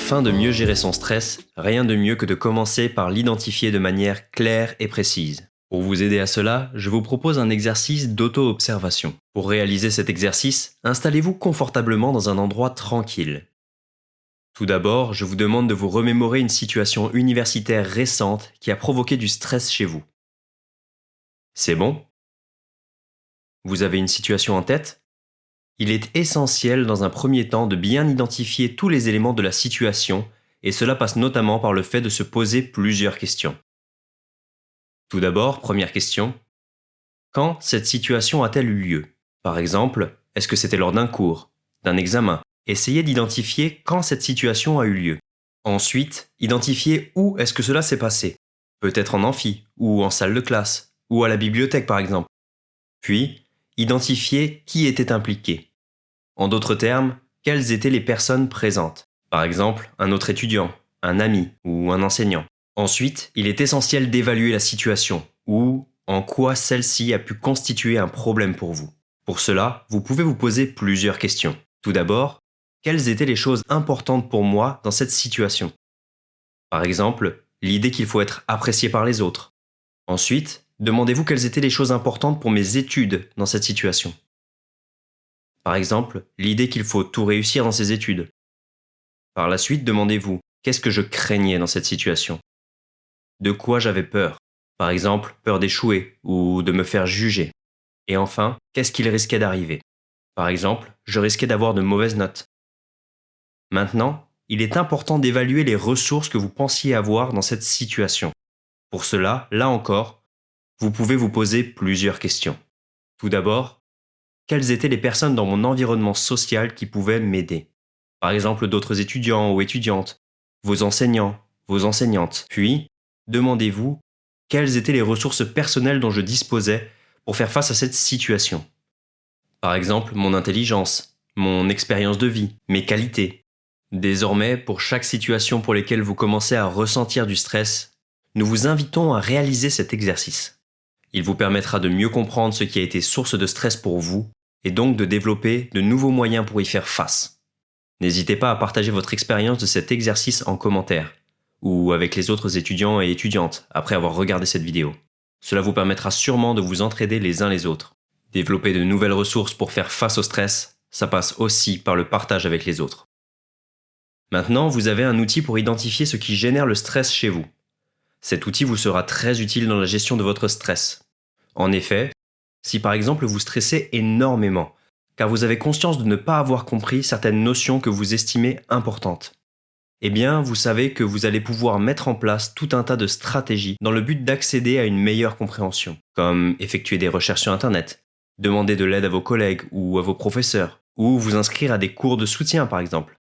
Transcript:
Afin de mieux gérer son stress, rien de mieux que de commencer par l'identifier de manière claire et précise. Pour vous aider à cela, je vous propose un exercice d'auto-observation. Pour réaliser cet exercice, installez-vous confortablement dans un endroit tranquille. Tout d'abord, je vous demande de vous remémorer une situation universitaire récente qui a provoqué du stress chez vous. C'est bon? Vous avez une situation en tête? Il est essentiel dans un premier temps de bien identifier tous les éléments de la situation, et cela passe notamment par le fait de se poser plusieurs questions. Tout d'abord, première question. Quand cette situation a-t-elle eu lieu? Par exemple, est-ce que c'était lors d'un cours, d'un examen? Essayez d'identifier quand cette situation a eu lieu. Ensuite, identifiez où est-ce que cela s'est passé. Peut-être en amphi, ou en salle de classe, ou à la bibliothèque par exemple. Puis, identifiez qui était impliqué. En d'autres termes, quelles étaient les personnes présentes. Par exemple, un autre étudiant, un ami ou un enseignant. Ensuite, il est essentiel d'évaluer la situation, ou en quoi celle-ci a pu constituer un problème pour vous. Pour cela, vous pouvez vous poser plusieurs questions. Tout d'abord, quelles étaient les choses importantes pour moi dans cette situation? Par exemple, l'idée qu'il faut être apprécié par les autres. Ensuite, demandez-vous quelles étaient les choses importantes pour mes études dans cette situation. Par exemple, l'idée qu'il faut tout réussir dans ses études. Par la suite, demandez-vous, qu'est-ce que je craignais dans cette situation? De quoi j'avais peur? Par exemple, peur d'échouer ou de me faire juger. Et enfin, qu'est-ce qu'il risquait d'arriver? Par exemple, je risquais d'avoir de mauvaises notes. Maintenant, il est important d'évaluer les ressources que vous pensiez avoir dans cette situation. Pour cela, là encore, vous pouvez vous poser plusieurs questions. Tout d'abord, quelles étaient les personnes dans mon environnement social qui pouvaient m'aider? Par exemple, d'autres étudiants ou étudiantes, vos enseignants, vos enseignantes. Puis, demandez-vous quelles étaient les ressources personnelles dont je disposais pour faire face à cette situation. Par exemple, mon intelligence, mon expérience de vie, mes qualités. Désormais, pour chaque situation pour laquelle vous commencez à ressentir du stress, nous vous invitons à réaliser cet exercice. Il vous permettra de mieux comprendre ce qui a été source de stress pour vous et donc de développer de nouveaux moyens pour y faire face. N'hésitez pas à partager votre expérience de cet exercice en commentaire ou avec les autres étudiants et étudiantes après avoir regardé cette vidéo. Cela vous permettra sûrement de vous entraider les uns les autres. Développer de nouvelles ressources pour faire face au stress, ça passe aussi par le partage avec les autres. Maintenant, vous avez un outil pour identifier ce qui génère le stress chez vous. Cet outil vous sera très utile dans la gestion de votre stress. En effet, si par exemple vous stressez énormément, car vous avez conscience de ne pas avoir compris certaines notions que vous estimez importantes, eh bien vous savez que vous allez pouvoir mettre en place tout un tas de stratégies dans le but d'accéder à une meilleure compréhension, comme effectuer des recherches sur Internet, demander de l'aide à vos collègues ou à vos professeurs, ou vous inscrire à des cours de soutien par exemple.